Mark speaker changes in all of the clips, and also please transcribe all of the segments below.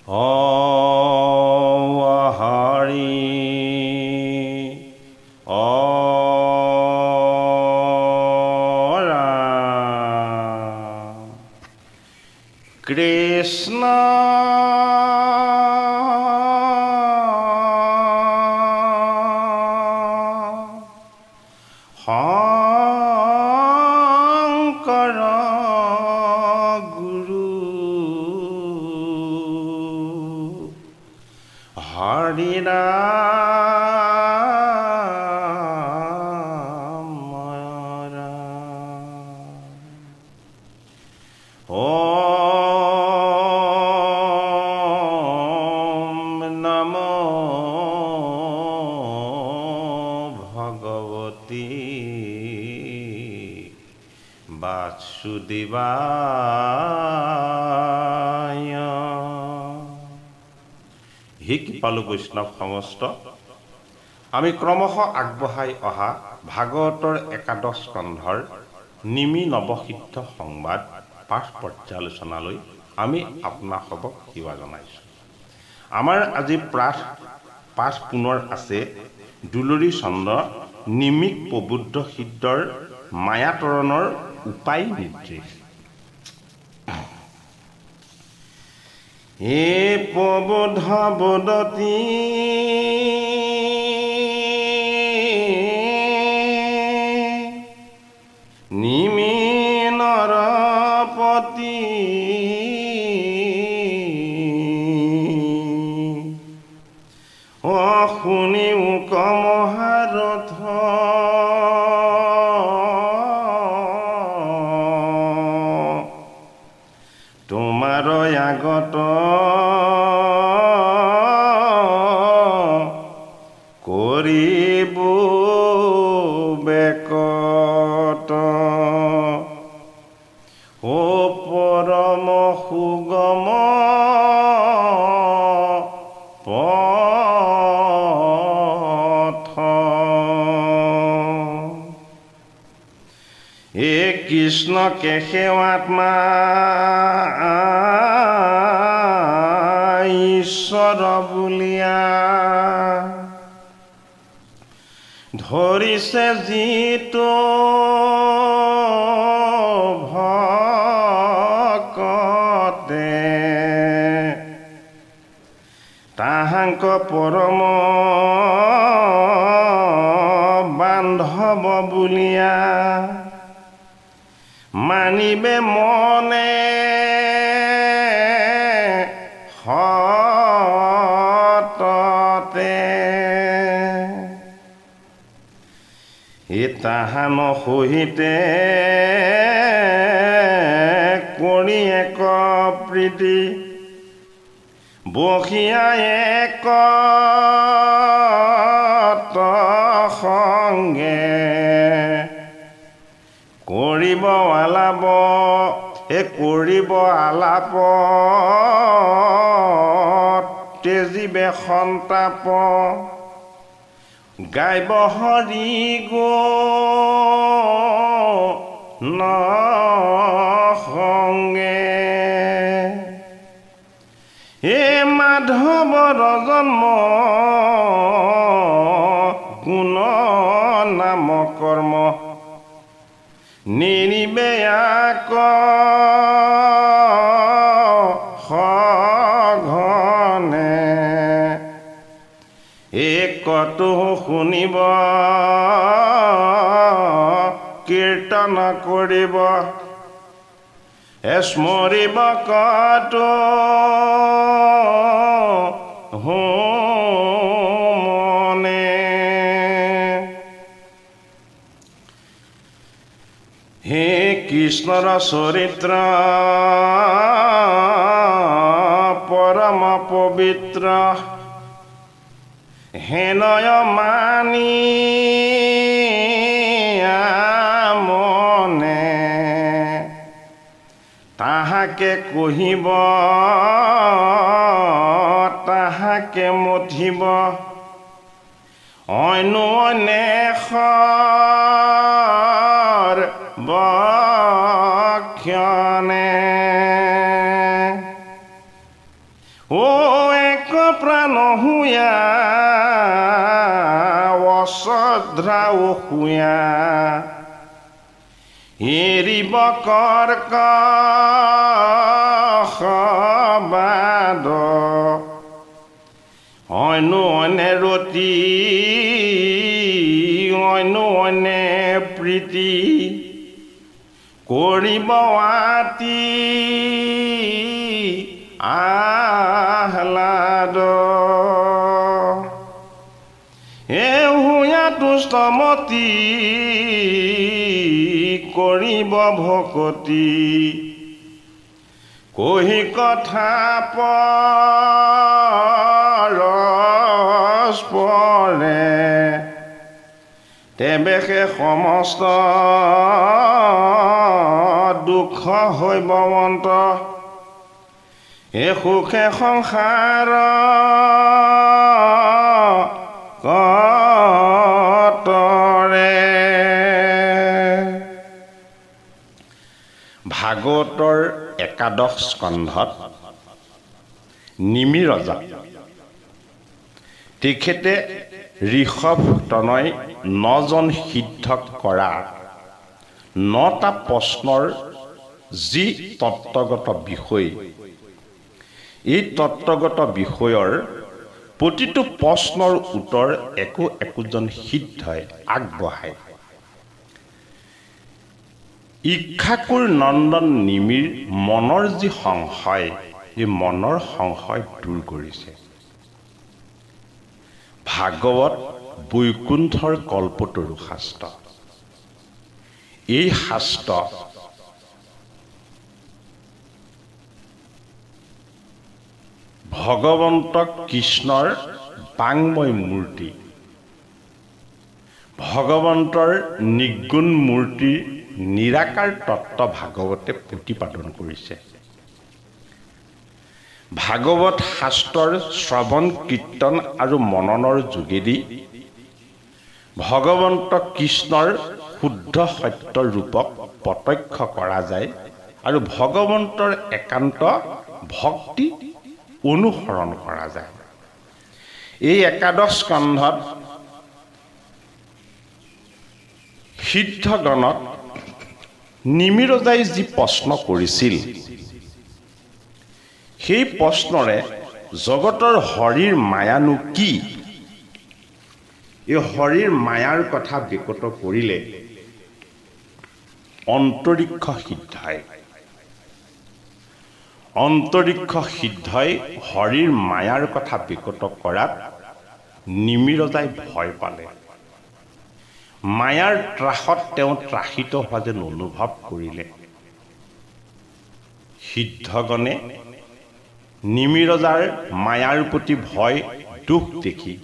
Speaker 1: Hari Ora Krishna Shankara Guru Hari Rama Om Namo Bhagavati Vasudevaya হে কৃপালু বৈষ্ণৱ সমস্ত আমি ক্ৰমশ আগবঢ়াই অহা ভাগৱতৰ একাদশ স্কন্ধৰ নিমি নৱসিদ্ধ সংবাদ পাঠ পৰ্যালোচনালৈ আমি আপোনাসৱক সেৱা জনাইছোঁ। আমাৰ আজি পাঠ পুনৰ আছে দুলৰী চন্দ্ৰ নিমিক প্ৰবুদ্ধ সিদ্ধৰ মায়াতৰণৰ উপায় নিৰ্দেশ। হে প্ৰবোধ বদতি নিমি নৰপতি শুনি মোক মহাৰথ তোমাৰ আগত কৰিব বেকত ও পৰম সুগম পথ হে কৃষ্ণ কেশৱাত্মা ঈশ্বৰ বুলিয়া ধৰিছে যিটো ভকতে তাহাঙ্ক পৰম বান্ধৱ বুলিয়া মানিবে মনে সততে তাহান সহিতে কৰি এক প্ৰীতি বসিয়া এক সংগে কৰিব আলাপ তেজিবে সন্তাপ গাইব হৰি গুণ সংগে হে মাধৱৰ জন্ম গুণ নাম কৰ্ম নিৰিবেয়াক সঘনে একতো শুনিব কীৰ্তন কৰিব স্মৰিব কতো মনে হে কৃষ্ণৰ চৰিত্ৰ পৰম পবিত্ৰ হেনয় মানি মনে তাহাকে কহিব তাহাকে মঠিব অন্য অন্বেষৰ বক্ষণে ও এক প্ৰাণ হুয়া অশ্ৰদ্ধা অসুয়া এৰিব কৰ্কশবাদ অন্য অনে ৰতি অন্য অনে প্ৰীতি কৰিব আতি আহ্লাদ এ হুয়া দুষ্টমতি কৰিব ভকতি কহি কথা পৰস্পৰে তেবেশে সমস্ত দুখ হৈব অন্ত এ সুখে সংসাৰ কতৰে। ভাগৱতৰ একাদশ স্কন্ধত নিমি ৰজা তেখেতে ঋষভ তনয় 9জন সিদ্ধক কৰা 9টা প্ৰশ্নৰ যি তত্ত্বগত বিষয়, এই তত্ত্বগত বিষয়ৰ প্ৰতিটো প্ৰশ্নৰ উত্তৰ একোজন সিদ্ধই আগবঢ়ায়। ইক্ষাকুৰ নন্দন নিমিৰ মনৰ যি সংশয়, এই মনৰ সংশয় দূৰ কৰিছে। ভাগৱত বৈকুণ্ঠৰ কল্পতৰু শাস্ত্ৰ। এই শাস্ত্ৰ ভগৱন্ত কৃষ্ণৰ বাংময় মূৰ্তি, ভগৱন্তৰ নিগুণ মূৰ্তিৰ নিৰাকাৰ তত্ত্ব ভাগৱতে প্ৰতিপাদন কৰিছে। ভাগৱত শাস্ত্ৰৰ শ্ৰৱণ কীৰ্তন আৰু মননৰ যোগেদি ভগৱন্ত কৃষ্ণৰ শুদ্ধ সত্য ৰূপক প্ৰত্যক্ষ কৰা যায় আৰু ভগৱন্তৰ একান্ত ভক্তি অনুসৰণ কৰা যায়। এই একাদশ স্কন্ধত সিদ্ধগণক নিমি ৰজাই যি প্ৰশ্ন কৰিছিল, সেই প্ৰশ্নৰে জগতৰ হৰিৰ মায়ানো কি, এই হৰিৰ মায়াৰ কথা বিকত কৰিলে অন্তৰীক্ষ সিদ্ধই। অন্তৰীক্ষ সিদ্ধই হৰিৰ মায়াৰ কথা বিকত কৰাত নিমি ৰজাই ভয় পালে। মায়াৰ ত্ৰাসত তেওঁ ত্ৰাসিত হোৱা যেন অনুভৱ কৰিলে। সিদ্ধগণে নিমি ৰজাৰ মায়াৰ প্ৰতি ভয় দুখ দেখি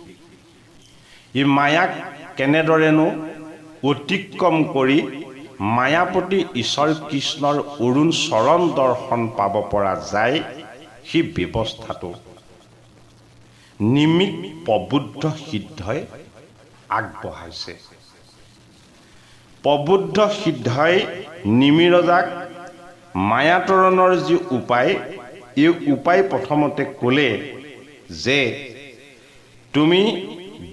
Speaker 1: এই মায়াক কেনেদৰেনো অতিক্ৰম কৰি মায়াপতি ঈশ্বৰ কৃষ্ণৰ অৰুণ চৰণ দৰ্শন পাব পৰা যায়, সেই ব্যৱস্থাটো নিমিক প্ৰবুদ্ধ সিদ্ধই আগবঢ়াইছে। প্ৰবুদ্ধ সিদ্ধই নিমি ৰজাক মায়াতৰণৰ যি উপায়, এই উপায় প্ৰথমতে ক'লে যে তুমি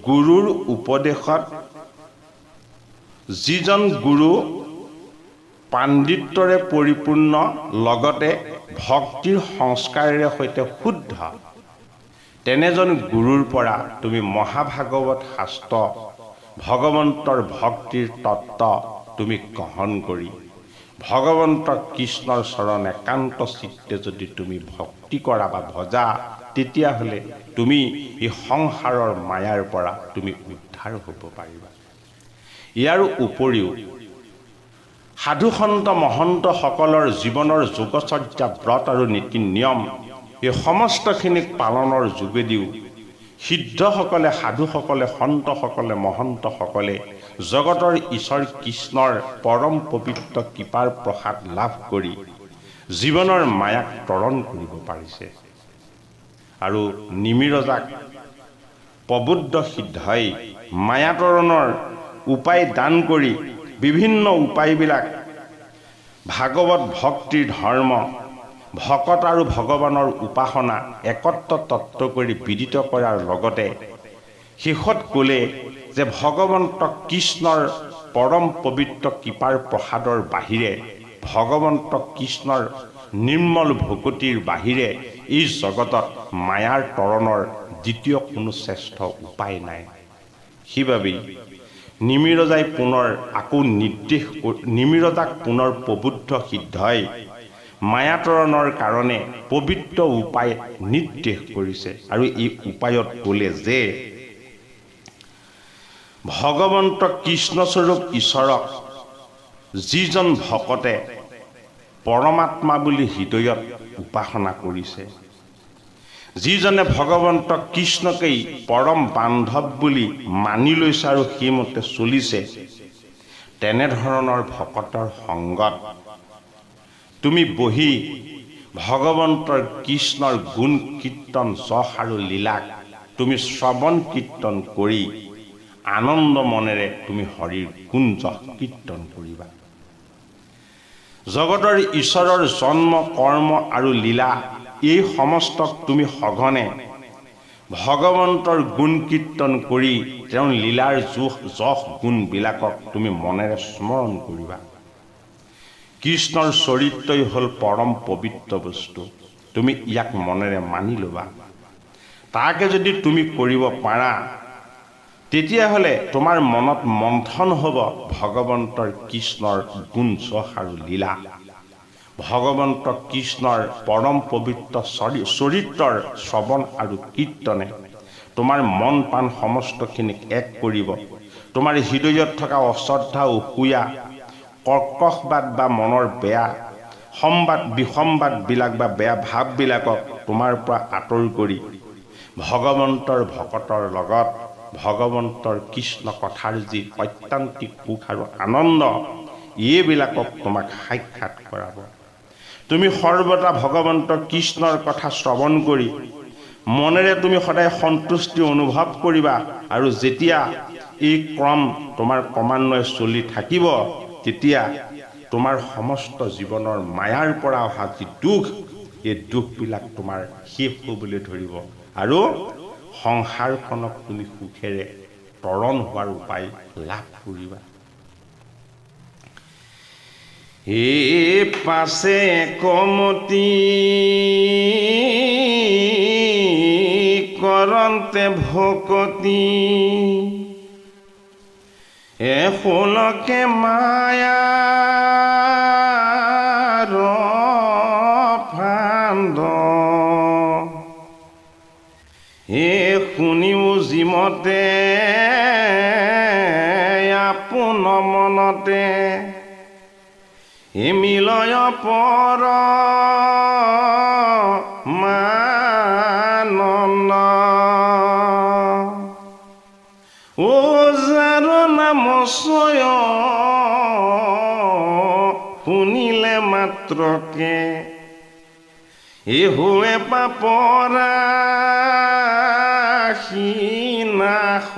Speaker 1: গুৰুৰ উপদেশত, যিজন গুৰু পাণ্ডিত্যৰে পৰিপূৰ্ণ লগতে ভক্তিৰ সংস্কাৰেৰে সৈতে শুদ্ধ, তেনেজন গুৰুৰ পৰা তুমি মহাভাগৱত শাস্ত্ৰ ভগৱন্তৰ ভক্তিৰ তত্ত্ব তুমি গ্ৰহণ কৰি ভগৱন্ত কৃষ্ণৰ চৰণ একান্ত চিত্তে যদি তুমি ভক্তি কৰা বা ভজা, তেতিয়াহ'লে তুমি এই সংসাৰৰ মায়াৰ পৰা তুমি উদ্ধাৰ হ'ব পাৰিবা। ইয়াৰ উপৰিও সাধু সন্ত মহন্তসকলৰ জীৱনৰ যোগচৰ্যা ব্ৰত আৰু নীতি নিয়ম, এই সমস্তখিনিক পালনৰ যোগেদিও সিদ্ধসকলে, সাধুসকলে, সন্তসকলে, মহন্তসকলে জগতৰ ঈশ্বৰ কৃষ্ণৰ পৰম পবিত্ৰ কৃপাৰ প্ৰসাদ লাভ কৰি জীৱনৰ মায়াক তৰণ কৰিব পাৰিছে। আৰু নিমি ৰজাক প্ৰবুদ্ধ সিদ্ধই মায়াতৰণৰ উপায় দান কৰি বিভিন্ন উপায়বিলাক ভাগৱত ভক্তিৰ ধৰ্ম, ভকত আৰু ভগৱানৰ উপাসনা একত্ৰ তত্ত্ব কৰি বিদিত কৰাৰ লগতে শেষত ক'লে যে ভগৱন্ত কৃষ্ণৰ পৰম পবিত্ৰ কৃপাৰ প্ৰসাদৰ বাহিৰে ভগৱন্ত কৃষ্ণৰ নিৰ্মল ভকতিৰ বাহিৰে এই জগতত মায়াৰ তৰণৰ দ্বিতীয় কোনো শ্ৰেষ্ঠ উপায় নাই। সেইবাবেই নিমিৰজাই পুনৰ নিমিৰজাক পুনৰ প্ৰবুদ্ধ সিদ্ধই মায়াতৰণৰ কাৰণে পবিত্ৰ উপায় নিৰ্দেশ কৰিছে। আৰু এই উপায়ত ক'লে যে ভগৱন্ত কৃষ্ণস্বৰূপ ঈশ্বৰক যিজন ভকতে পৰমাত্মা বুলি হৃদয়ত উপাসনা কৰিছে, যিজনে ভগৱন্ত কৃষ্ণকেই পৰম বান্ধৱ বুলি মানি লৈছে আৰু সেইমতে চলিছে, তেনেধৰণৰ ভকতৰ সংগত তুমি বহি ভগৱন্তৰ কৃষ্ণৰ গুণ কীৰ্তন যশ আৰু লীলাক তুমি শ্ৰৱণ কীৰ্তন কৰি আনন্দ মনেৰে তুমি হৰিৰ গুণ যশ কীৰ্তন কৰিবা। জগতৰ ঈশ্বৰৰ জন্ম কৰ্ম আৰু লীলা এই সমস্তক তুমি সঘনে ভগৱন্তৰ গুণ কীৰ্তন কৰি তেওঁৰ লীলাৰ যশ গুণবিলাকক তুমি মনেৰে স্মৰণ কৰিবা। কৃষ্ণৰ চৰিত্ৰই হ'ল পৰম পবিত্ৰ বস্তু, তুমি ইয়াক মনেৰে মানি ল'বা। তাকে যদি তুমি কৰিব পাৰা তেতিয়াহ'লে তোমাৰ মনত মন্থন হ'ব ভগৱন্তৰ কৃষ্ণৰ গুণ যশ আৰু লীলা, ভগৱন্ত কৃষ্ণৰ পৰম পবিত্ৰ চৰিত্ৰৰ শ্ৰৱণ আৰু কীৰ্তনে তোমাৰ মন প্ৰাণ সমস্তখিনিক এক কৰিব। তোমাৰ হৃদয়ত থকা অশ্ৰদ্ধা অসূয়া কৰ্কশবাদ বা মনৰ বেয়া বিসম্বাদবিলাক বা বেয়া ভাৱবিলাকক তোমাৰ পৰা আঁতৰ কৰি ভগৱন্তৰ ভকতৰ লগত ভগৱন্তৰ কৃষ্ণ কথাৰ যি ঐকান্তিক সুখ আৰু আনন্দ এইবিলাকক তোমাক সাক্ষাৎ কৰাব। তুমি সৰ্বদা ভগৱন্ত কৃষ্ণৰ কথা শ্ৰৱণ কৰি মনেৰে তুমি সদায় সন্তুষ্টি অনুভৱ কৰিবা। আৰু যেতিয়া এই ক্ৰম তোমাৰ ক্ৰমান্বয়ে চলি থাকিব তেতিয়া তোমাৰ সমস্ত জীৱনৰ মায়াৰ পৰা অহা যি দুখ, এই দুখবিলাক তোমাৰ শেষ হ'বলৈ ধৰিব আৰু সংসাৰখনক তুমি সুখেৰে তৰণ হোৱাৰ উপায় লাভ কৰিবা। এই পাছে কমতি কৰন্তে ভকতি এফলকে মায়াৰ ফান্দ শুনিও যিমতে আপোন মনতে মিলয় পৰ মানন্দ ও যাৰ নাম চয় শুনিলে মাত্ৰকে এহুৱে পাপৰা নাশ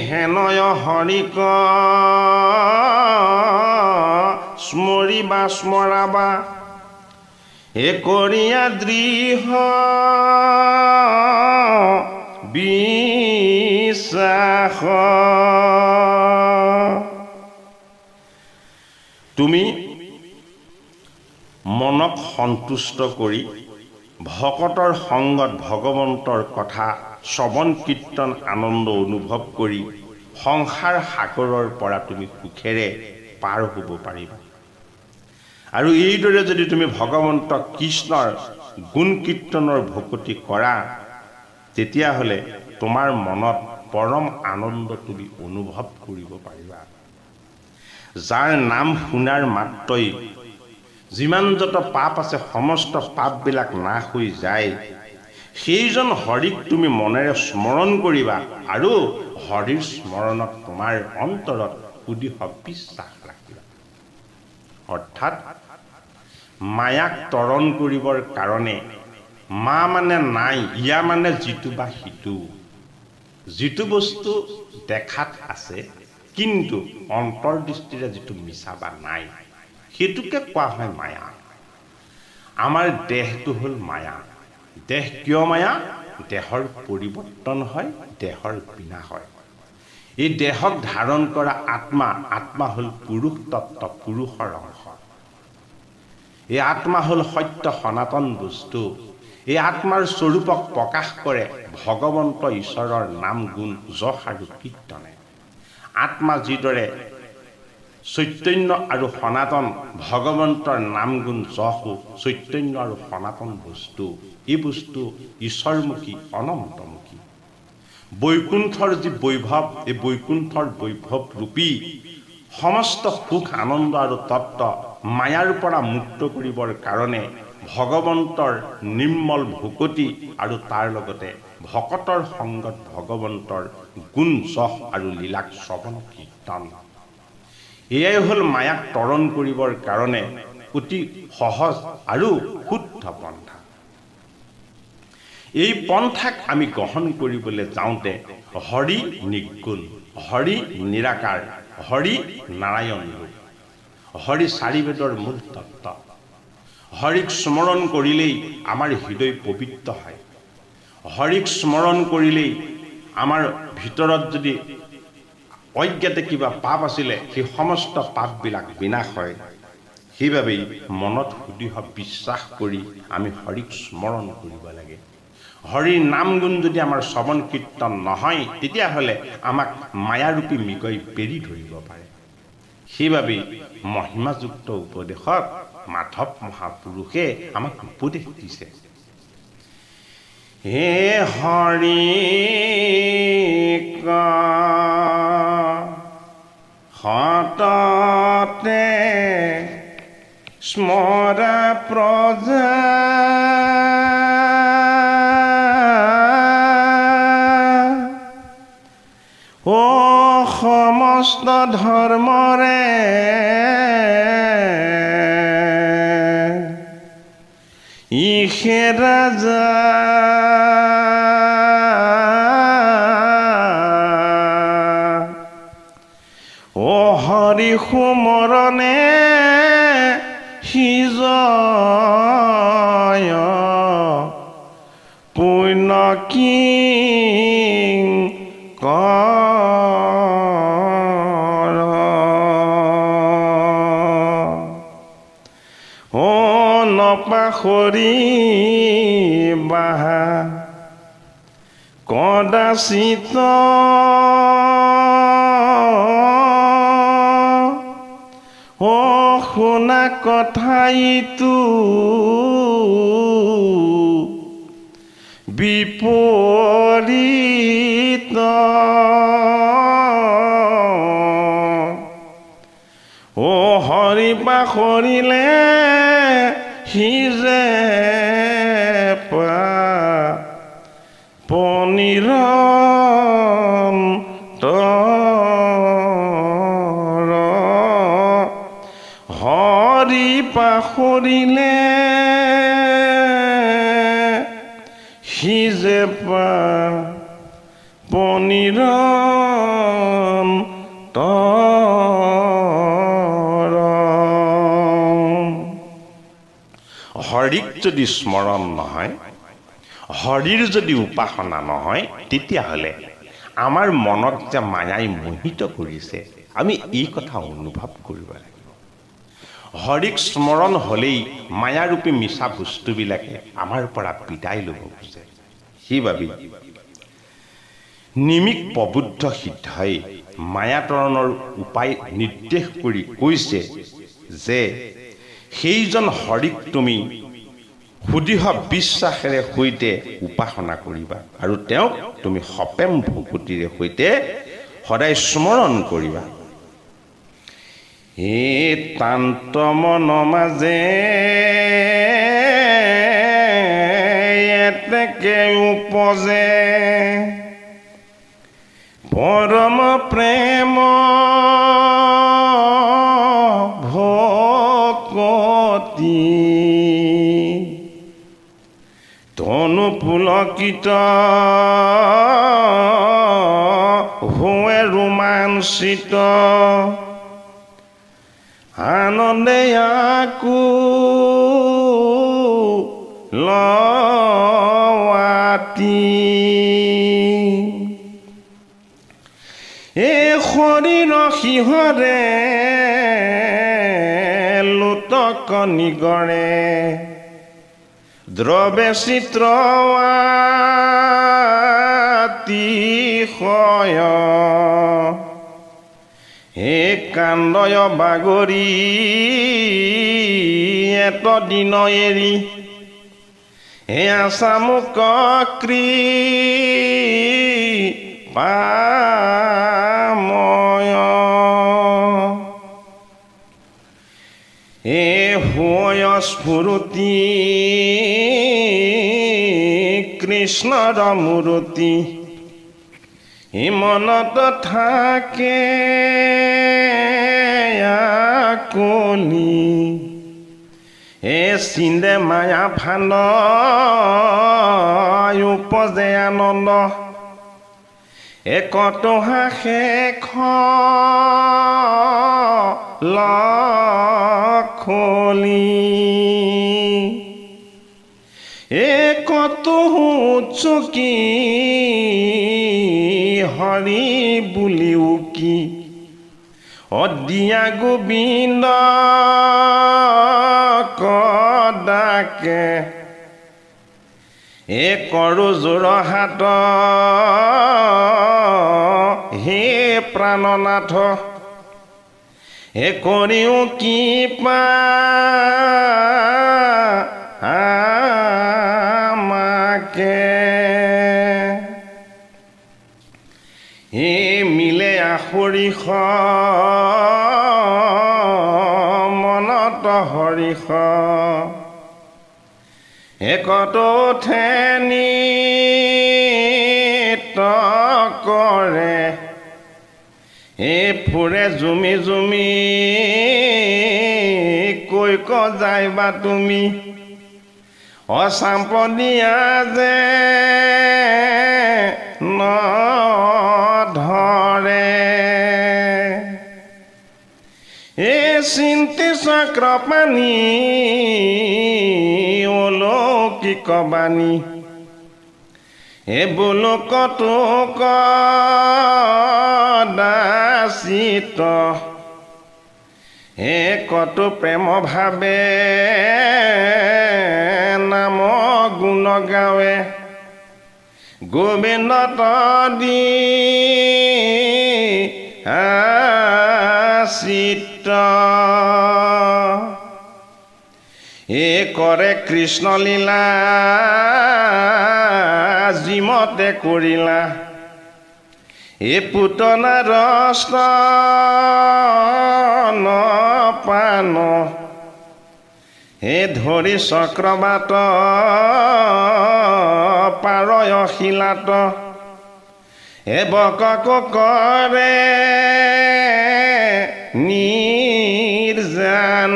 Speaker 1: হেনয় হৰিক স্মৰিবা স্মৰাবা কৰিয়া দৃঢ় বিশ্বাস। তুমি মনক সন্তুষ্ট কৰি ভকতৰ সংগত ভগৱন্তৰ কথা শ্ৰৱণ কীৰ্তন আনন্দ অনুভৱ কৰি সংসাৰ সাগৰৰ পৰা তুমি সুখেৰে পাৰ হ'ব পাৰিবা। আৰু এইদৰে যদি তুমি ভগৱন্ত কৃষ্ণৰ গুণ কীৰ্তনৰ ভকতি কৰা তেতিয়াহ'লে তোমাৰ মনত পৰম আনন্দ তুমি অনুভৱ কৰিব পাৰিবা। যাৰ নাম শুনাৰ মাত্ৰই যিমান যত পাপ আছে সমস্ত পাপবিলাক নাশ হৈ যায়, সেইজন হৰিক তুমি মনেৰে স্মৰণ কৰিবা আৰু হৰিৰ স্মৰণত তোমাৰ অন্তৰত সুদৃঢ় বিশ্বাস ৰাখিবা। অৰ্থাৎ মায়াক তৰণ কৰিবৰ কাৰণে মা মানে নাই, ইয়া মানে যিটো বা সিটো, যিটো বস্তু দেখাত আছে কিন্তু অন্তৰ্দৃষ্টিৰে যিটো মিছা বা নাই, সেইটোকে কোৱা হয় মায়া। আমাৰ দেহটো হ'ল মায়া। দেহ কিয় মায়া? দেহৰ পৰিৱৰ্তন হয়, দেহৰ বিনাশ হয়। এই দেহক ধাৰণ কৰা আত্মা, আত্মা হ'ল পুৰুষ তত্ত্ব, পুৰুষৰ অংশ। এই আত্মা হ'ল সত্য সনাতন বস্তু। এই আত্মাৰ স্বৰূপক প্ৰকাশ কৰে ভগৱন্ত ঈশ্বৰৰ নাম গুণ যশ আৰু কীৰ্তনে। আত্মা যিদৰে চৈতন্য আৰু সনাতন, ভগৱন্তৰ নাম গুণ যশো চৈতন্য আৰু সনাতন বস্তু। এই বস্তু ঈশ্বৰমুখী, অনন্তমুখী। বৈকুণ্ঠৰ যি বৈভৱ, এই বৈকুণ্ঠৰ বৈভৱ ৰূপী সমস্ত সুখ আনন্দ আৰু তত্ত্ব মায়াৰ পৰা মুক্ত কৰিবৰ কাৰণে ভগৱন্তৰ নিৰ্মল ভকতি আৰু তাৰ লগতে ভকতৰ সংগত ভগৱন্তৰ গুণ যশ আৰু লীলাক শ্ৰৱণ কীৰ্তন, এয়াই হ'ল মায়াক তৰণ কৰিবৰ কাৰণে অতি সহজ আৰু শুদ্ধ পন্থা। এই পন্থাক আমি গ্ৰহণ কৰিবলৈ যাওঁতে হৰি নিৰ্গুণ, হৰি নিৰাকাৰ, হৰি নাৰায়ণ ৰূপ, হৰি চাৰি বেদৰ মূল তত্ত্ব। হৰিক স্মৰণ কৰিলেই আমাৰ হৃদয় পবিত্ৰ হয়। হৰিক স্মৰণ কৰিলেই আমাৰ ভিতৰত যদি অজ্ঞাতে কিবা পাপ আছিলে সেই সমস্ত পাপবিলাক বিনাশ হয়। সেইবাবেই মনত সুদৃঢ় বিশ্বাস কৰি আমি হৰিক স্মৰণ কৰিব লাগে। হৰিৰ নাম গুণ যদি আমাৰ শ্ৰৱণ কীৰ্তন নহয়, তেতিয়াহ'লে আমাক মায়াৰূপী মৃগই বেৰি ধৰিব পাৰে। সেইবাবেই মহিমাযুক্ত উপদেশত মাধৱ মহাপুৰুষে আমাক উপদেশ দিছে। হে হৰি সততে স্মৰা প্ৰজা ও সমস্ত ধৰ্মৰে ইহে ৰাজা ও হৰি সুমৰণে সিজয় পুণ্য কিং কৰ ও নপাহৰি বাহা কদাচিত ও শুনা কথাইতো বিপৰীত ও হৰি পাহৰিলে সিজে পনিৰ হৰি পাহৰিলে সিজে পনিৰ হৰিক যদি স্মৰণ নহয়, হৰিৰ যদি উপাসনা নহয়, তেতিয়াহ'লে আমাৰ মনক যে মায়াই মোহিত কৰিছে, আমি এই কথা অনুভৱ কৰিব লাগিব। হৰিক স্মৰণ হ'লেই মায়াৰূপী মিছা বস্তুবিলাকে আমাৰ পৰা বিদায় ল'ব খোজে। সেইবাবেই নিমিক প্ৰবুদ্ধ সিদ্ধাই মায়াতৰণৰ উপায় নিৰ্দেশ কৰি কৈছে যে সেইজন হৰিক তুমি সুদৃঢ় বিশ্বাসেৰে সৈতে উপাসনা কৰিবা আৰু তেওঁক তুমি সপেম ভকতিৰে সৈতে সদায় স্মৰণ কৰিবা। এই তান্ত মন মাজে এতেকে উপজে পৰম প্ৰেম ভকতি তনু পুলকিত হোৱে ৰোমাঞ্চিত আনন্দে আকুলৱাতি এ শৰীৰ সিহৰে লোতক নিগৰে দ্ৰৱে চিত্ৰৱাতিশয় হে কান্দয় বাগৰি এত দিন এৰি হে আছামুক কৃপাময় হে হয় স্ফুৰতি কৃষ্ণৰ মূৰ্তি মনত থাকে আকুলি এ চিন্দে মায়া ফান্দ উপজে আনন্দ একতহা শেষ লখলি একতহু চকী হৰি বুলি উকি অদিয়া গোবিন্দ কদাকে এ কৰো জোৰ হাত হে প্ৰাণনাথ হে কৰিও কি আমাকে হে মিলে আখৰিষ মনত হৰিষ একত ঠেনি কৰে হে ফুৰে জুমি জুমি কৈ ক যাইবা তুমি অচাম্পদিয়া যে নধৰে এ চিন্তি চক্ৰ পানী অলৌকিক বাণী এ বোলোকতো কদাচিত হে কতো প্ৰেম ভাৱে নাম গুণ গাৱে গোবিন্দ তদি আচিত এ কৰে কৃষ্ণ লীলা জিমতে কৰিলা এ পুতনা ৰস্ত পান হে ধৰি চক্ৰবাত পাৰয় শিলাত হে বকক কৰে নিৰ্জান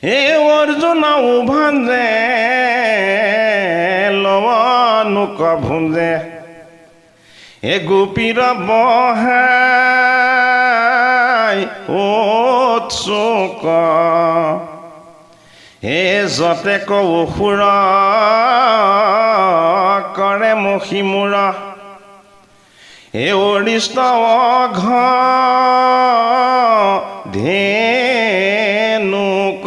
Speaker 1: হে অৰ্জুন উভঞ্জে লৱনুক ভুঞ্জে হে গোপীৰ বহাই উৎসুক হে যতে কৌসুৰ কৰে মুখী মূৰ হে অৰিষ্ট অঘ ধেনুক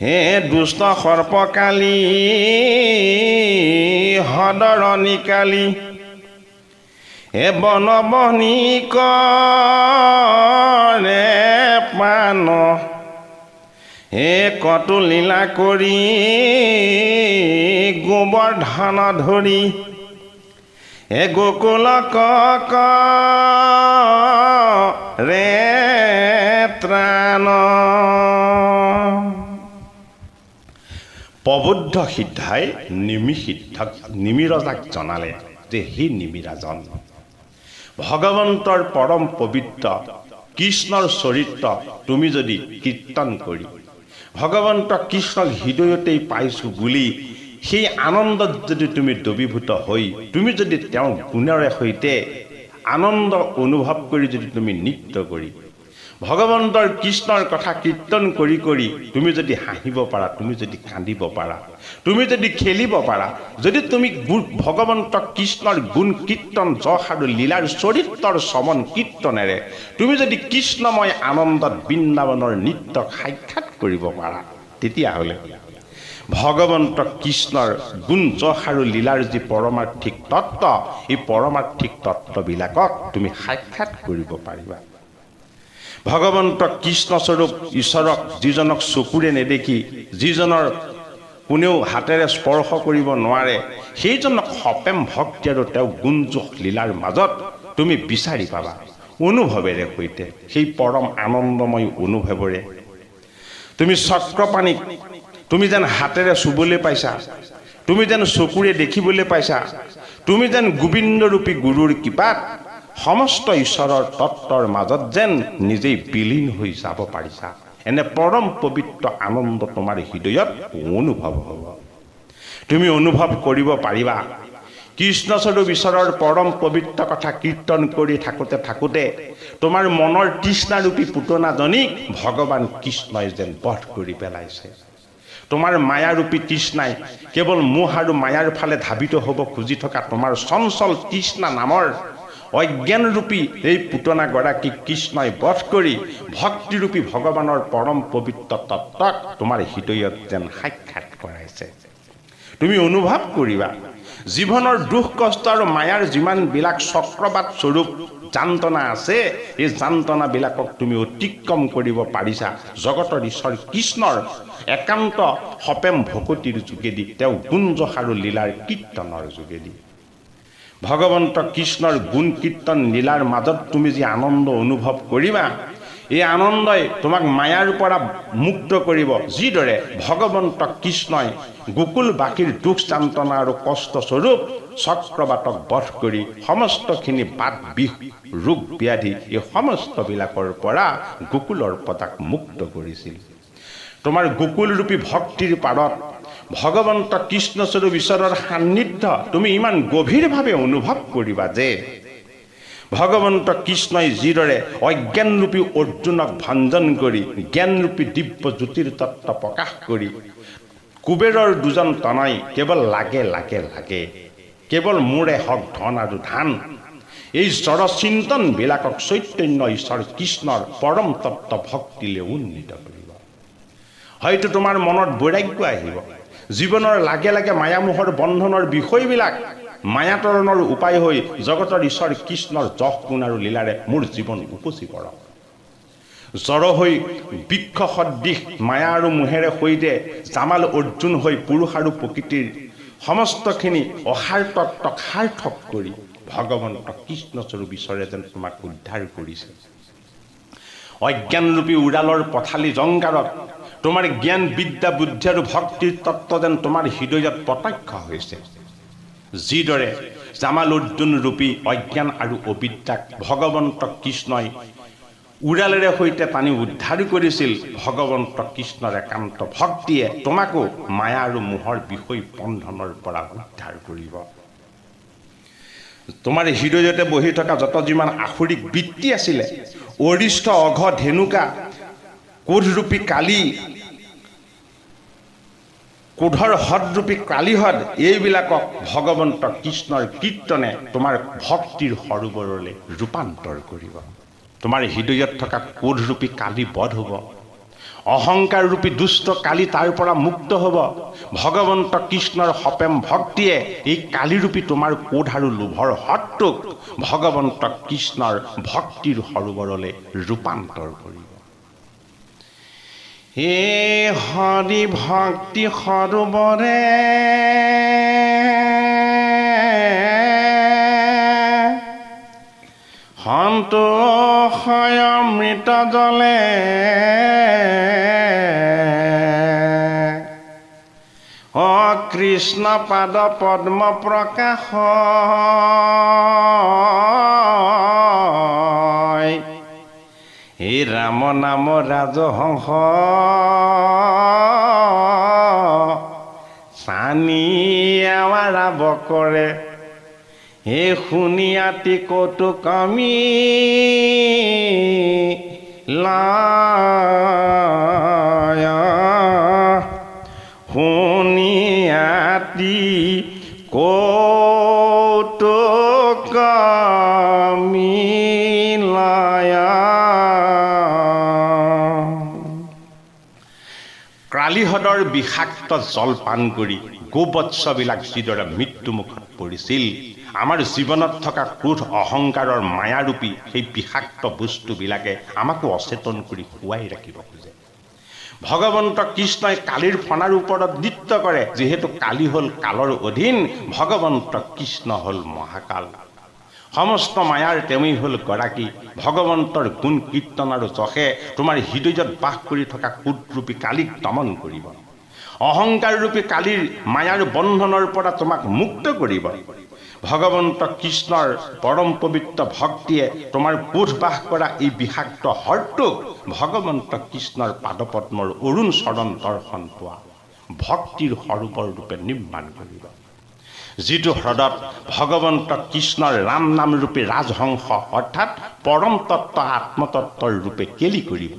Speaker 1: হে দুষ্ট সৰ্পকালী সদৰণিকালী হে বনবনী কৰে পান হে কতো লীলা কৰি গোবৰ্ধন ধৰি হে গোকুলক ৰে ত্ৰাণ প্ৰবুদ্ধ সিদ্ধাই নিমিৰজাক জনালে যে হে নিমিৰাজন ভগৱন্তৰ পৰম পবিত্ৰ কৃষ্ণৰ চৰিত্ৰ তুমি যদি কীৰ্তন কৰি ভগৱন্ত কৃষ্ণক হৃদয়তেই পাইছোঁ বুলি সেই আনন্দত যদি তুমি দ্ৰৱীভূত হৈ তুমি যদি তেওঁৰ গুণেৰে সৈতে আনন্দ অনুভৱ কৰি যদি তুমি নৃত্য কৰি ভগৱন্তৰ কৃষ্ণৰ কথা কীৰ্তন কৰি কৰি তুমি যদি হাঁহিব পাৰা, তুমি যদি কান্দিব পাৰা, তুমি যদি খেলিব পাৰা, যদি তুমি ভগৱন্ত কৃষ্ণৰ গুণ কীৰ্তন যশ আৰু লীলাৰ চৰিত্ৰৰ শ্ৰৱণ কীৰ্তনেৰে তুমি যদি কৃষ্ণময় আনন্দত বৃন্দাবনৰ নৃত্যক সাক্ষাৎ কৰিব পাৰা, তেতিয়াহ'লে ভগৱন্ত কৃষ্ণৰ গুণ যশ আৰু লীলাৰ যি পৰমাৰ্থিক তত্ত্ব, এই পৰমাৰ্থিক তত্ত্ববিলাকক তুমি সাক্ষাৎ কৰিব পাৰিবা। ভগৱন্ত কৃষ্ণস্বৰূপ ঈশ্বৰক যিজনক চকুৰে নেদেখি, যিজনৰ কোনেও হাতেৰে স্পৰ্শ কৰিব নোৱাৰে, সেইজনক সপেম ভক্তি আৰু তেওঁ গুণযশ লীলাৰ মাজত তুমি বিচাৰি পাবা অনুভৱেৰে সৈতে। সেই পৰম আনন্দময় অনুভৱেৰে তুমি চক্ৰপাণিক তুমি যেন হাতেৰে চুবলৈ পাইছা, তুমি যেন চকুৰে দেখিবলৈ পাইছা, তুমি যেন গোবিন্দৰূপী গুৰুৰ কৃপাত সমস্ত ঈশ্বৰৰ তত্ত্বৰ মাজত যেন নিজেই বিলীন হৈ যাব পাৰিছা। এনে পৰম পবিত্ৰ আনন্দ তোমাৰ হৃদয়ত অনুভৱ হ'ব। তুমি অনুভৱ কৰিব পাৰিবা কৃষ্ণস্বৰূপ ঈশ্বৰৰ পৰম পবিত্ৰ কথা কীৰ্তন কৰি থাকোঁতে থাকোঁতে তোমাৰ মনৰ তৃষ্ণাৰূপী পুতনাজনীক ভগৱান কৃষ্ণই যেন বধ কৰি পেলাইছে। তোমাৰ মায়াৰূপী তৃষ্ণাই কেৱল মোহ আৰু মায়াৰ ফালে ধাবিত হ'ব খুজি থকা তোমাৰ চঞ্চল তৃষ্ণা নামৰ অজ্ঞানৰূপী এই পুতনাগৰাকীক কৃষ্ণই বধ কৰি ভক্তিৰূপী ভগৱানৰ পৰম পবিত্ৰ তত্ত্বক তোমাৰ হৃদয়ত যেন সাক্ষাৎ কৰাইছে। তুমি অনুভৱ কৰিবা জীৱনৰ দুখ কষ্ট আৰু মায়াৰ যিমানবিলাক চক্ৰবাদ স্বৰূপ যান্ত্ৰণা আছে, এই যান্ত্ৰণাবিলাকক তুমি অতিক্ৰম কৰিব পাৰিছা জগতৰ ঈশ্বৰ কৃষ্ণৰ একান্ত সপেম ভকতিৰ যোগেদি, তেওঁ গুণযশ আৰু লীলাৰ কীৰ্তনৰ যোগেদি। ভগৱন্ত কৃষ্ণৰ গুণ কীৰ্তন লীলাৰ মাজত তুমি যি আনন্দ অনুভৱ কৰিবা, এই আনন্দই তোমাক মায়াৰ পৰা মুক্ত কৰিব। যিদৰে ভগৱন্ত কৃষ্ণই গোকুলবাসীৰ দুখ যান্ত্ৰণা আৰু কষ্টস্বৰূপ চক্ৰবাতক বধ কৰি সমস্তখিনি বাদ বিষ ৰোগ ব্যাধি এই সমস্তবিলাকৰ পৰা গোকুলৰ পদাক মুক্ত কৰিছিল। তোমাৰ গোকুলৰূপী ভক্তিৰ পাৰত ভগৱন্ত কৃষ্ণস্বৰূপ ঈশ্বৰৰ সান্নিধ্য তুমি ইমান গভীৰভাৱে অনুভৱ কৰিবা যে ভগৱন্ত কৃষ্ণই যিদৰে অজ্ঞানৰূপী অৰ্জুনক ভঞ্জন কৰি জ্ঞানৰূপী দিব্য জ্যোতিৰ তত্ত্ব প্ৰকাশ কৰি কুবেৰৰ দুজন তনয় কেৱল লাগে লাগে লাগে, কেৱল মোৰে হক ধন আৰু ধান, এই জড়চিন্তনবিলাকক চৈতন্য ঈশ্বৰ কৃষ্ণৰ পৰম তত্ত্ব ভক্তিলে উন্নীত কৰিব। হয়তো তোমাৰ মনত বৈৰাগ্য আহিব, জীৱনৰ লাগে লাগে মায়ামোহৰ বন্ধনৰ বিষয়বিলাক মায়াতৰণৰ উপায় হৈ জগতৰ ঈশ্বৰ কৃষ্ণৰ যশ গুণ আৰু লীলাৰে মোৰ জীৱন উপচি পৰক। জড় হৈ বৃক্ষ সদৃশ মায়া আৰু মোহেৰে সৈতে জামাল অৰ্জুন হৈ পুৰুষ আৰু প্ৰকৃতিৰ সমস্তখিনি অসাৰ্থক সাৰ্থক কৰি ভগৱন্ত কৃষ্ণস্বৰূপ ঈশ্বৰে যেন তোমাক উদ্ধাৰ কৰিছে। অজ্ঞানৰূপী উৰালৰ পথালি জংকাৰত তোমাৰ জ্ঞান বিদ্যা বুদ্ধি আৰু ভক্তিৰ তত্ত্ব যেন তোমাৰ হৃদয়ত প্ৰত্যক্ষ হৈছে। যিদৰে জামাল অৰ্জুন ৰূপী অজ্ঞান আৰু অবিদ্যাক ভগৱন্ত কৃষ্ণই উৰালেৰে সৈতে টানি উদ্ধাৰ কৰিছিল, ভগৱন্ত কৃষ্ণৰ একান্ত ভক্তিয়ে তোমাকো মায়া আৰু মোহৰ বিষয় বন্ধনৰ পৰা উদ্ধাৰ কৰিব। তোমাৰ হৃদয়তে বহি থকা যত যিমান আসুৰিক বৃত্তি আছিলে, অৰিষ্ট অঘ ধেনুকা কোধৰূপী কালী, কোধৰ হদৰূপী কালীহদ, এইবিলাকক ভগৱন্ত কৃষ্ণৰ কীৰ্তনে তোমাৰ ভক্তিৰ সৰোবৰলৈ ৰূপান্তৰ কৰিব। তোমাৰ হৃদয়ত থকা কোধৰূপী কালী বধ হ'ব, অহংকাৰ ৰূপী দুষ্ট কালী তাৰ পৰা মুক্ত হ'ব। ভগৱন্ত কৃষ্ণৰ সপেম ভক্তিয়ে এই কালীৰূপী তোমাৰ কোধ আৰু লোভৰ হদটোক ভগৱন্ত কৃষ্ণৰ ভক্তিৰ সৰোবৰলৈ ৰূপান্তৰ কৰিব। হে হৰি ভক্তি সৰোবৰে সন্তোষয় অমৃত জলে, অ কৃষ্ণ পাদ পদ্ম প্ৰকাশ, হে ৰাম নাম ৰাজহংস চানি আৱাৰা বকৰে, হে শুনিয়াতি কৌতুক আমি লায়া শুনিয়াতি কৌতুক আমি লায়া। কালিহদৰ বিষাক্ত জল পান কৰি গোবৎসবিলাক যিদৰে মৃত্যুমুখত পৰিছিল, আমাৰ জীৱনত থকা ক্ৰোধ অহংকাৰৰ মায়াৰূপী সেই বিষাক্ত বস্তুবিলাকে আমাকো অচেতন কৰি শুৱাই ৰাখিব খোজে। ভগৱন্ত কৃষ্ণই কালিৰ ফণাৰ ওপৰত নৃত্য কৰে, যিহেতু কালি হ'ল কালৰ অধীন, ভগৱন্ত কৃষ্ণ হ'ল মহাকাল। সমস্ত মায়াৰ তেওঁই হ'ল গৰাকী। ভগৱন্তৰ গুণ কীৰ্তন আৰু যশে তোমাৰ হৃদয়ত বাস কৰি থকা কুটৰূপী কালিক দমন কৰিব। অহংকাৰ ৰূপী কালিৰ মায়াৰ বন্ধনৰ পৰা তোমাক মুক্ত কৰিব। ভগৱন্ত কৃষ্ণৰ পৰম পবিত্ৰ ভক্তিয়ে তোমাৰ কোধ বাস কৰা এই বিষাক্ত হৰটোক ভগৱন্ত কৃষ্ণৰ পাদপদ্মৰ অৰুণ চৰণ দৰ্শন পোৱা ভক্তিৰ সৰোবৰ ৰূপে নিৰ্মাণ কৰিব। যিটো হ্ৰদত ভগৱন্ত কৃষ্ণৰ ৰাম নাম ৰূপে ৰাজহংস অৰ্থাৎ পৰম তত্ত্ব আত্মতত্বৰ ৰূপে কেলি কৰিব।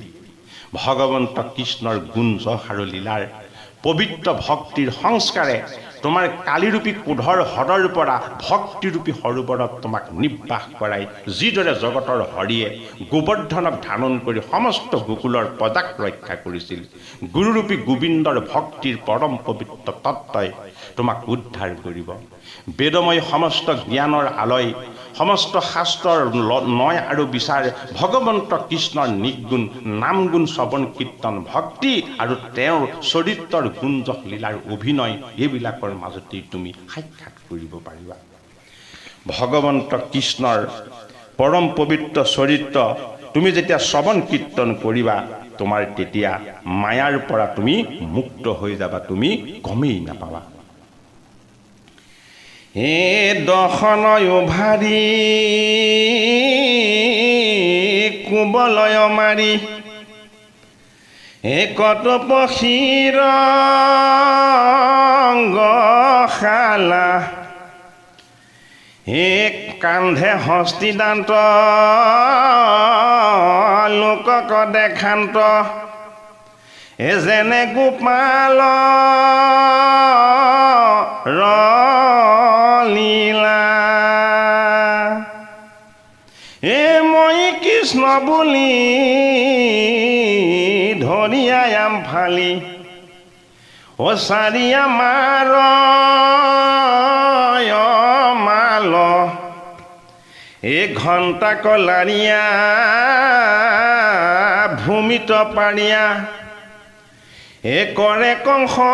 Speaker 1: ভগৱন্ত কৃষ্ণৰ গুণ যশ আৰু লীলাৰ পবিত্ৰ ভক্তিৰ সংস্কাৰে তোমাৰ কালিৰূপী কোধৰ হ্ৰদৰ পৰা ভক্তিৰূপী সৰোবৰত তোমাক নিৰ্বাস কৰাই যিদৰে জগতৰ হৰিয়ে গোবৰ্ধনক ধাৰণ কৰি সমস্ত গোকুলৰ প্ৰজাক ৰক্ষা কৰিছিল, গুৰুৰূপী গোবিন্দৰ ভক্তিৰ পৰম পবিত্ৰ তত্ত্বই তোমাক উদ্ধাৰ কৰিব। বেদময় সমস্ত জ্ঞানৰ আলয়, সমস্ত শাস্ত্ৰৰ নয় আৰু বিচাৰ ভগৱন্ত কৃষ্ণৰ নিগুণ নাম গুণ শ্ৰৱণ কীৰ্তন ভক্তি আৰু তেওঁৰ চৰিত্ৰৰ গুঞ্জক লীলাৰ অভিনয়, এইবিলাকৰ মাজতেই তুমি সাক্ষাৎ কৰিব পাৰিবা। ভগৱন্ত কৃষ্ণৰ পৰম পবিত্ৰ চৰিত্ৰ তুমি যেতিয়া শ্ৰৱণ কীৰ্তন কৰিবা, তোমাৰ তেতিয়া মায়াৰ পৰা তুমি মুক্ত হৈ যাবা, তুমি গমেই নাপাবা। হে দশনয় ভাৰী কুবলয় মাৰি হে কত পক্ষীৰ অংগশালা হে কান্ধে হস্তিদান্ত লোকক দেখান্ত হে যেনে গোপাল লীলা হে মই কৃষ্ণ বুলি ধৰিয়াম ফালি ও চাৰিয়া মাৰ মাল এ ঘণ্টা কলাৰিয়া ভূমিত পাৰিয়া এ কৰে কংসৰায়ৰ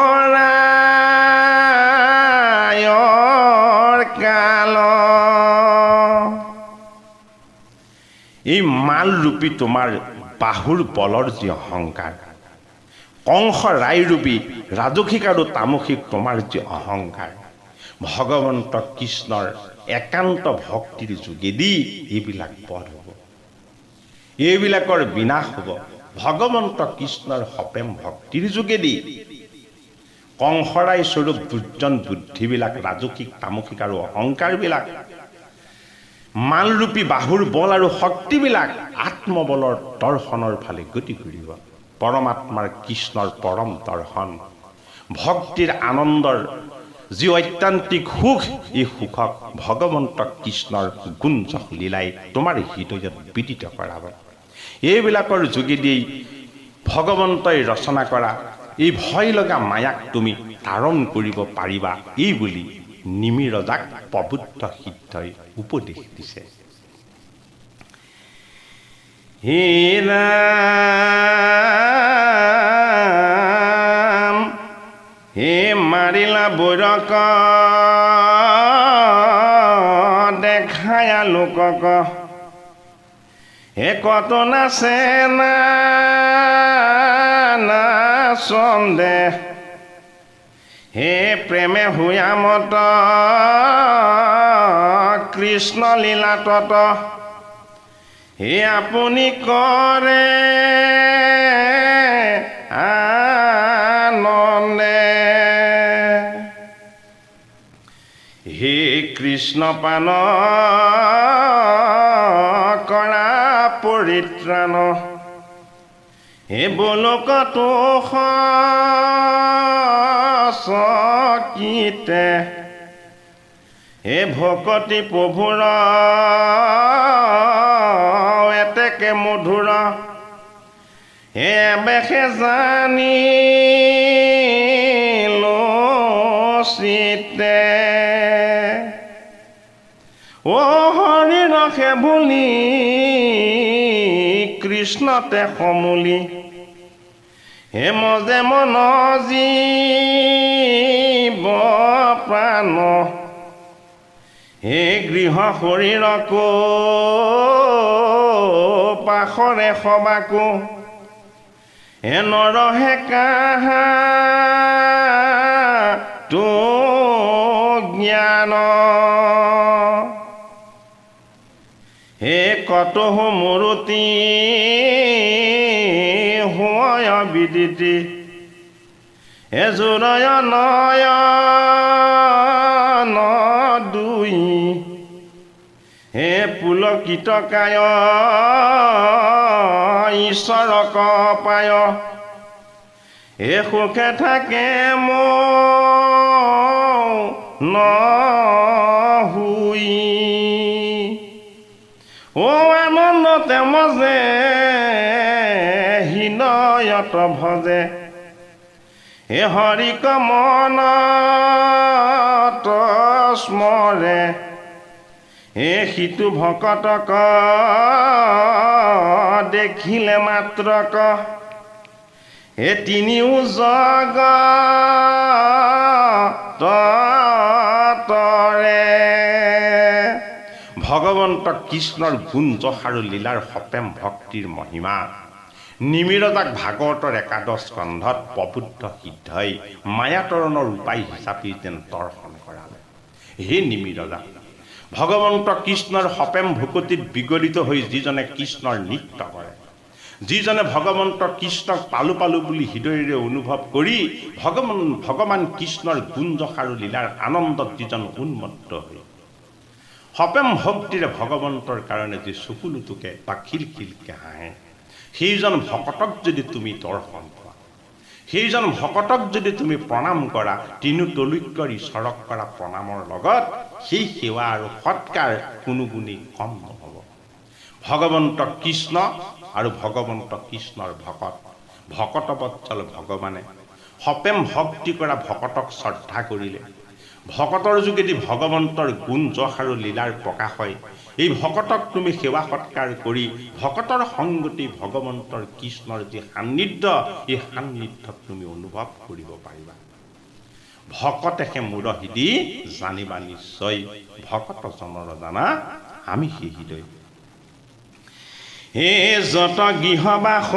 Speaker 1: কাল। এই মালৰূপী তোমাৰ বাহুৰ বলৰ যি অহংকাৰ, কংস ৰায়ৰূপী ৰাজসিক আৰু তামসিক তোমাৰ যি অহংকাৰ, ভগৱন্ত কৃষ্ণৰ একান্ত ভক্তিৰ যোগেদি এইবিলাক বধ হ'ব, এইবিলাকৰ বিনাশ হ'ব। ভগৱন্ত কৃষ্ণৰ সপ্ৰেম ভক্তিৰ যোগেদি কংসৰাই স্বৰূপ দুৰ্জন বুদ্ধিবিলাক, ৰাজসিক তামসিক আৰু অহংকাৰবিলাক, মালৰূপী বাহুৰ বল আৰু শক্তিবিলাক আত্মবলৰ দৰ্শনৰ ফালে গতি কৰিব। পৰমাত্মাৰ কৃষ্ণৰ পৰম দৰ্শন, ভক্তিৰ আনন্দৰ যি ঐত্যান্তিক সুখ, এই সুখক ভগৱন্ত কৃষ্ণৰ গুঞ্জক লীলাই তোমাৰ হৃদয়ত বিদিত কৰাব। এইবিলাকৰ যোগেদি ভগৱন্তই ৰচনা কৰা এই ভয় লগা মায়াক তুমি তাৰণ কৰিব পাৰিবা, এই বুলি নিমি ৰজাক প্ৰবুদ্ধ সিদ্ধই উপদেশ দিছে। হে ৰাম হে মাৰিলা বৈৰক দেখায়া লোকক হে কত নাচে না সন্দেহ হে প্ৰেমে হুয়ামত কৃষ্ণ লীলা তত হে আপুনি কৰে আনন্দে হে কৃষ্ণ পান কৰা পৰিত্ৰাণ হে বোলোকতো সচকিতে হে ভকতি প্ৰভুৰ এতেকে মধুৰ হে বেশে জানি চিতে ও হৰি ৰখে বুলি কৃষ্ণতে সমূলি হে মজে মন জীৱ প্ৰাণ হে গৃহ শৰীৰকো পাশৰে সবাকো হে নৰহে কাহা তো জ্ঞান হে কতহু মূৰ্তি হয় বিদিতি হে জোৰয় নয়ন দুই হে পুলকিত কায় ঈশ্বৰক পায় হে সুখে থাকে নহুই ও আনন্দতে মজে হীনয়ত ভজে হে হৰিক মনত স্মৰে হে সিটো ভকতক দেখিলে মাত্ৰক হে তিনিও জগতৰে ভগৱন্ত কৃষ্ণৰ গুণ যশ আৰু লীলাৰ সপ্ৰেম ভক্তিৰ মহিমা নিমিৰজাক ভাগৱতৰ একাদশ স্কন্ধত প্ৰবুদ্ধ সিদ্ধই মায়াতৰণৰ উপায় হিচাপে যেন দৰ্শন কৰালে। হে নিমিৰজা, ভগৱন্ত কৃষ্ণৰ সপ্ৰেম ভকতিত বিগলিত হৈ যিজনে কৃষ্ণৰ নৃত্য কৰে, যিজনে ভগৱন্ত কৃষ্ণক পালো পালো বুলি হৃদয়েৰে অনুভৱ কৰি ভগৱান কৃষ্ণৰ গুণ যশ আৰু লীলাৰ আনন্দত যিজন উন্মত্ত হৈ সপ্ৰেম ভক্তিৰে ভগৱন্তৰ কাৰণে যি চকুলোটোকে বা খিলখিলকে হাঁহে, সেইজন ভকতক যদি তুমি দৰ্শন কৰা, সেইজন ভকতক যদি তুমি প্ৰণাম কৰা, তিনিও তলুক্যৰ ঈশ্বৰক কৰা প্ৰণামৰ লগত সেই সেৱা আৰু সৎকাৰ কোনো গুণেই কম নহ'ব। ভগৱন্ত কৃষ্ণ আৰু ভগৱন্ত কৃষ্ণৰ ভকতবৎসল ভগৱানে সপ্ৰেম ভক্তি কৰা ভকতক শ্ৰদ্ধা কৰিলে ভকতৰ যোগেদি ভগৱন্তৰ গুণ যশ আৰু লীলাৰ প্ৰকাশ হয়। এই ভকতক তুমি সেৱা সৎকাৰ কৰি ভকতৰ সংগতি ভগৱন্তৰ কৃষ্ণৰ যি সান্নিধ্য, এই সান্নিধ্যক তুমি অনুভৱ কৰিব পাৰিবা। ভকতেহে মূৰহিদি জানিবা নিশ্চয়, ভকত জনৰ জানা আমি সেই হৃদয়। হে যত গৃহবাস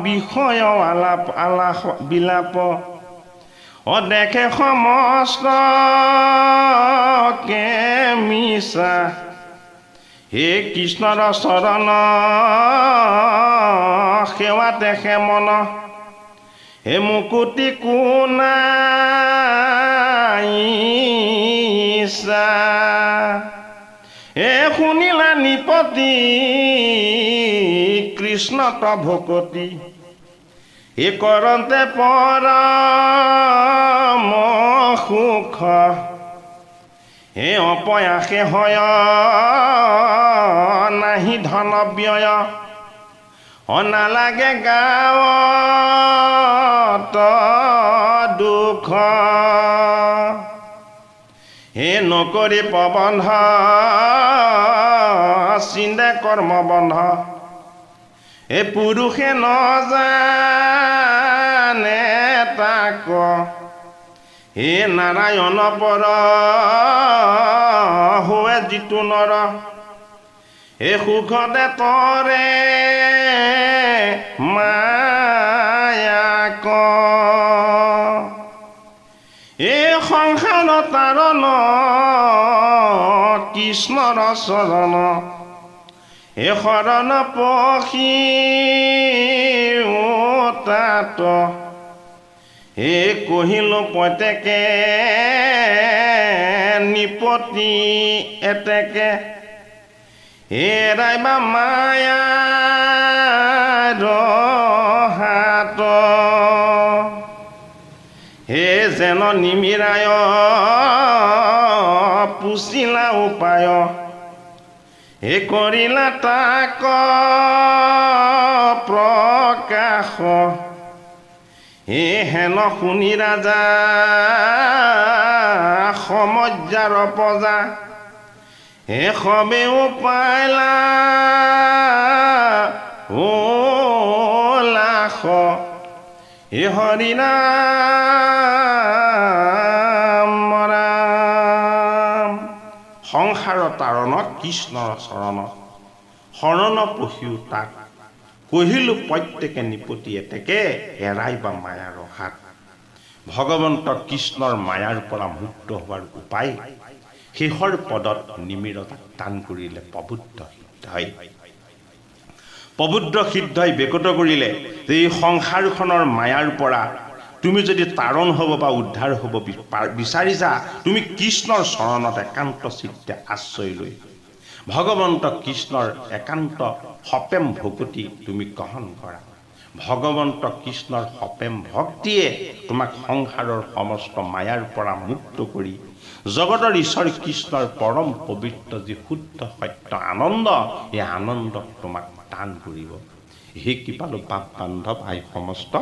Speaker 1: বিষয় আলাপ বিলাপ অদেখে সমস্ত কে মিছা হে কৃষ্ণৰ চৰণ সেৱা দেখে মন হে মুকুতি কোনাইছা হে শুনিলা নিপতি কৃষ্ণত ভকতি হে কৰন্তে পৰম সুখ হে অপয়াসে হয় নাহি ধন ব্যয় নালাগে গাঁৱত দুখ হে নকৰি প্ৰবন্ধ চিন্তা কৰ্মবন্ধ হে পুৰুষে নজানে তাক হে নাৰায়ণ পৰ হোৱে যিটো নৰ হে সুখতে তৰে মায়াক এই সংসাৰ তাৰণ কৃষ্ণৰ চৰণ হে শৰণ পখি তাত হে কহিলো প্ৰত্যেকে নিপতি এতেকে এৰাই বা মায়া হাত হে যেন নিমিৰায় পুচিলা উপায় হে কৰিলা তাক প্ৰকাশ হে হেন শুনি ৰাজা সমজ্জাৰ প্ৰজা হে সবেও পাইলা ও লাখ হে হৰিনাম ৰাম সংসাৰৰ তাৰণত কৃষ্ণৰ চৰণত শৰণ পহিও তাক কহিলো প্ৰত্যেকে নিপতি এতেকে এৰাই বা মায়াৰ হাত ভগৱন্ত কৃষ্ণৰ মায়াৰ পৰা মুক্ত হোৱাৰ উপায় শেষৰ পদত নিমিৰতা টান কৰিলে প্ৰবুদ্ধ সিদ্ধই প্ৰবুদ্ধ সিদ্ধই বেকত কৰিলে যে এই সংসাৰখনৰ মায়াৰ পৰা তুমি যদি তাৰণ হ'ব বা উদ্ধাৰ হ'ব বিচাৰিছা তুমি কৃষ্ণৰ চৰণত একান্ত চিত্তে আশ্ৰয় লৈ ভগৱন্ত কৃষ্ণৰ একান্ত সপেম ভকতি তুমি গ্ৰহণ কৰা ভগৱন্ত কৃষ্ণৰ সপেম ভক্তিয়ে তোমাক সংসাৰৰ সমস্ত মায়াৰ পৰা মুক্ত কৰি জগতৰ ঈশ্বৰ কৃষ্ণৰ পৰম পবিত্ৰ যি শুদ্ধ সত্য আনন্দ এই আনন্দক তোমাক দান কৰিব হে কৃপালু পাপ বান্ধৱ আই সমস্ত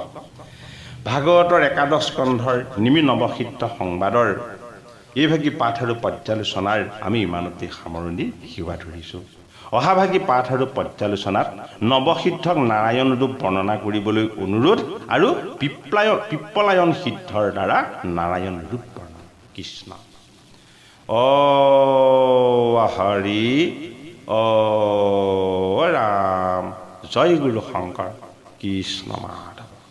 Speaker 1: ভাগৱতৰ একাদশ স্কন্ধৰ নিমি নৱসিদ্ধ সংবাদৰ এইভাগী পাঠ আৰু পৰ্যালোচনাৰ আমি ইমানতে সামৰণি হিৱা ধৰিছোঁ অহাভাগী পাঠ আৰু পৰ্যালোচনাত নৱসিদ্ধক নাৰায়ণ ৰূপ বৰ্ণনা কৰিবলৈ অনুৰোধ আৰু পিপ্পলায়ন সিদ্ধৰ দ্বাৰা নাৰায়ণ ৰূপ বৰ্ণনা কৃষ্ণ ও হৰি ও ৰাম জয় গুৰু শংকৰ কৃষ্ণ মাধৱ